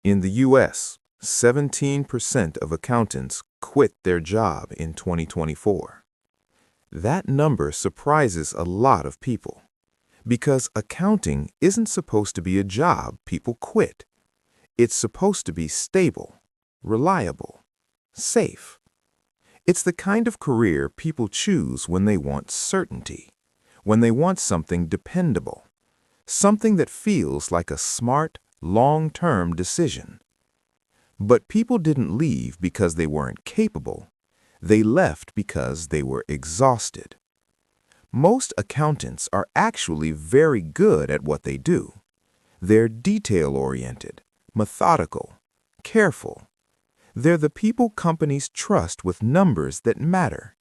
In the U.S., 17% of accountants quit their job in 2024. That number surprises a lot of people because accounting isn't supposed to be a job people quit. It's supposed to be stable, reliable, safe. It's the kind of career people choose when they want certainty, when they want something dependable, something that feels like a smart, long-term decision. But people didn't leave because they weren't capable. They left because they were exhausted. Most accountants are actually very good at what they do. They're detail-oriented, methodical, careful. They're the people companies trust with numbers that matter.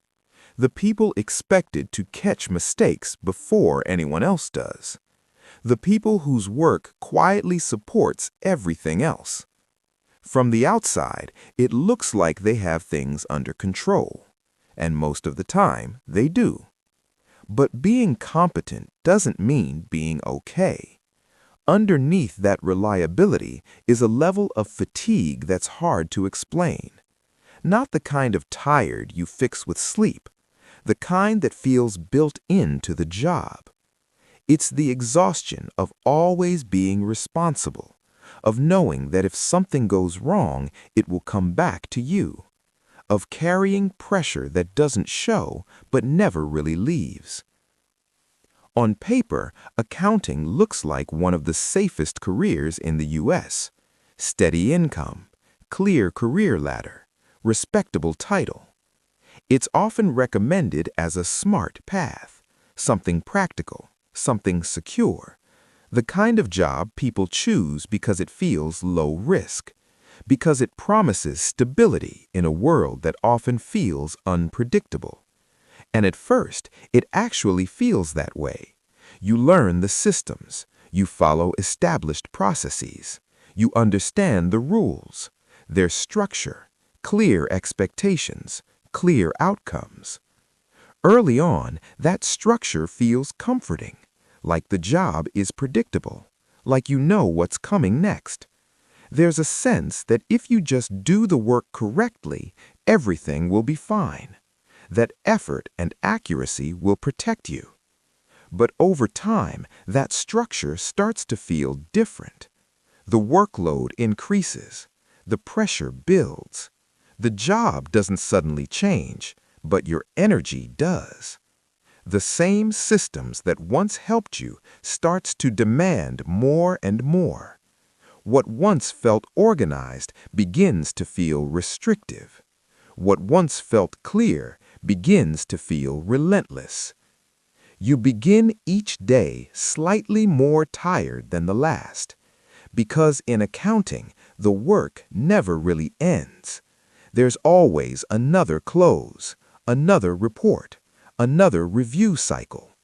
The people expected to catch mistakes before anyone else does. The people whose work quietly supports everything else. From the outside, it looks like they have things under control, and most of the time, they do. But being competent doesn't mean being okay. Underneath that reliability is a level of fatigue that's hard to explain. Not the kind of tired you fix with sleep, the kind that feels built into the job. It's the exhaustion of always being responsible, of knowing that if something goes wrong, it will come back to you, of carrying pressure that doesn't show but never really leaves. On paper, accounting looks like one of the safest careers in the U.S. Steady income, clear career ladder, respectable title. It's often recommended as a smart path, something practical, something secure, the kind of job people choose because it feels low risk, because it promises stability in a world that often feels unpredictable. And at first, it actually feels that way. You learn the systems, you follow established processes, you understand the rules, their structure, clear expectations, clear outcomes. Early on, that structure feels comforting, like the job is predictable, like you know what's coming next. There's a sense that if you just do the work correctly, everything will be fine, that effort and accuracy will protect you. But over time, that structure starts to feel different. The workload increases, the pressure builds. The job doesn't suddenly change, but your energy does. The same systems that once helped you starts to demand more and more. What once felt organized begins to feel restrictive. What once felt clear begins to feel relentless. You begin each day slightly more tired than the last, because in accounting, the work never really ends. There's always another close, another report, another review cycle.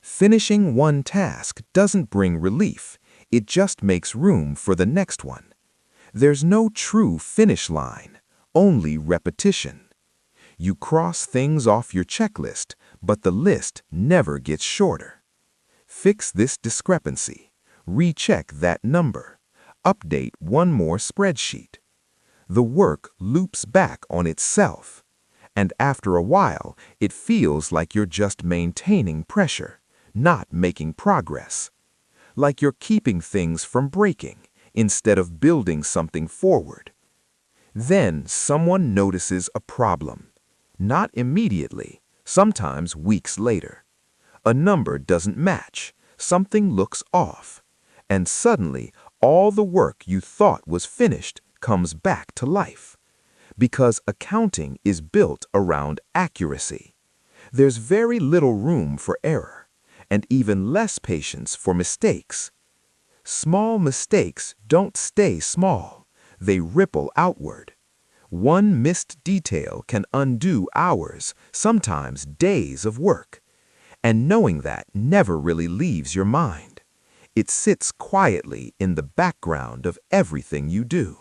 Finishing one task doesn't bring relief, it just makes room for the next one. There's no true finish line, only repetition. You cross things off your checklist, but the list never gets shorter. Fix this discrepancy, recheck that number, update one more spreadsheet. The work loops back on itself. And after a while, it feels like you're just maintaining pressure, not making progress. Like you're keeping things from breaking instead of building something forward. Then someone notices a problem. Not immediately, sometimes weeks later. A number doesn't match, something looks off. And suddenly, all the work you thought was finished comes back to life. Because accounting is built around accuracy. There's very little room for error, and even less patience for mistakes. Small mistakes don't stay small, they ripple outward. One missed detail can undo hours, sometimes days of work. And knowing that never really leaves your mind. It sits quietly in the background of everything you do.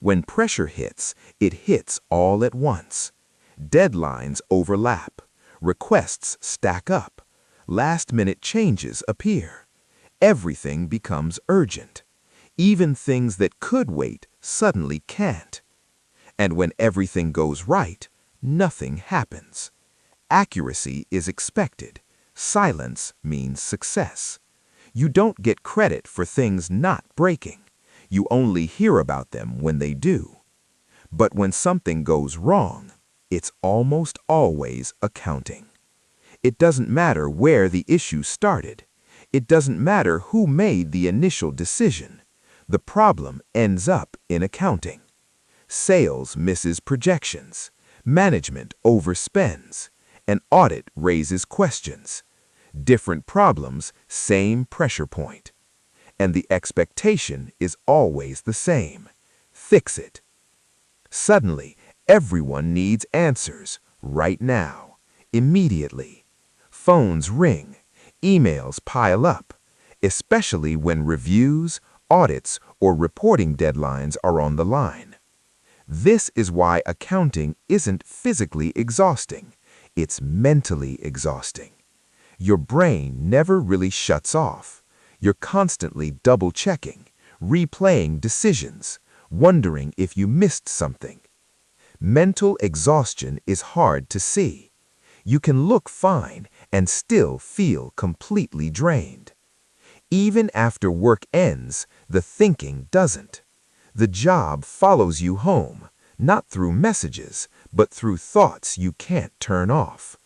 When pressure hits, it hits all at once. Deadlines overlap. Requests stack up. Last-minute changes appear. Everything becomes urgent. Even things that could wait suddenly can't. And when everything goes right, nothing happens. Accuracy is expected. Silence means success. You don't get credit for things not breaking. You only hear about them when they do. But when something goes wrong, it's almost always accounting. It doesn't matter where the issue started. It doesn't matter who made the initial decision. The problem ends up in accounting. Sales misses projections. Management overspends. An audit raises questions. Different problems, same pressure point. And the expectation is always the same. Fix it. Suddenly, everyone needs answers right now, immediately. Phones ring, emails pile up, especially when reviews, audits, or reporting deadlines are on the line. This is why accounting isn't physically exhausting, it's mentally exhausting. Your brain never really shuts off. You're constantly double-checking, replaying decisions, wondering if you missed something. Mental exhaustion is hard to see. You can look fine and still feel completely drained. Even after work ends, the thinking doesn't. The job follows you home, not through messages, but through thoughts you can't turn off.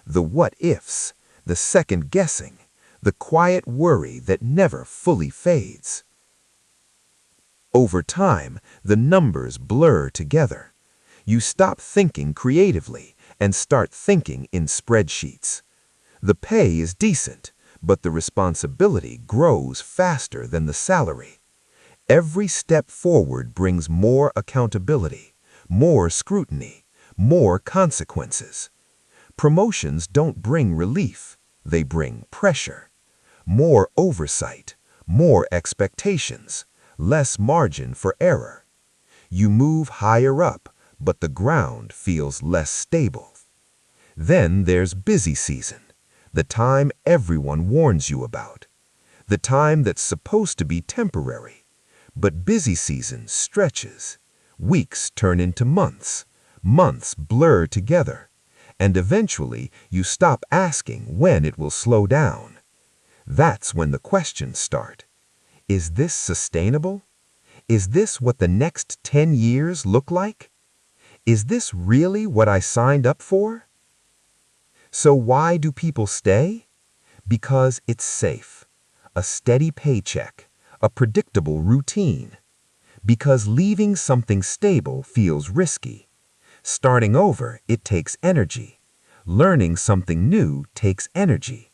The what-ifs, the second-guessing, the quiet worry that never fully fades. Over time, the numbers blur together. You stop thinking creatively and start thinking in spreadsheets. The pay is decent, but the responsibility grows faster than the salary. Every step forward brings more accountability, more scrutiny, more consequences. Promotions don't bring relief, they bring pressure. More oversight, more expectations, less margin for error. You move higher up, but the ground feels less stable. Then there's busy season, the time everyone warns you about. The time that's supposed to be temporary. But busy season stretches. Weeks turn into months. Months blur together. And eventually you stop asking when it will slow down. That's when the questions start. Is this sustainable? Is this what the next 10 years look like? Is this really what I signed up for? So why do people stay? Because it's safe, a steady paycheck, a predictable routine. Because leaving something stable feels risky. Starting over, it takes energy. Learning something new takes energy.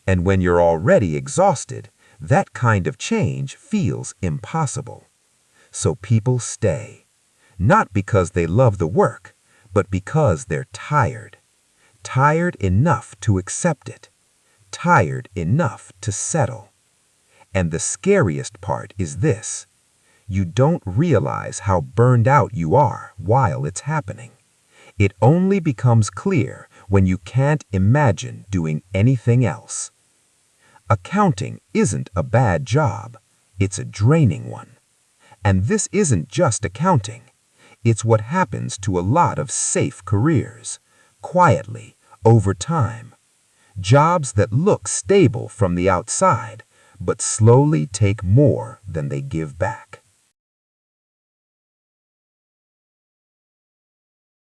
And when you're already exhausted, that kind of change feels impossible. So people stay, not because they love the work, but because they're tired. Tired enough to accept it. Tired enough to settle. And the scariest part is this. You don't realize how burned out you are while it's happening. It only becomes clear when you can't imagine doing anything else. Accounting isn't a bad job, it's a draining one. And this isn't just accounting. It's what happens to a lot of safe careers, quietly, over time. Jobs that look stable from the outside, but slowly take more than they give back.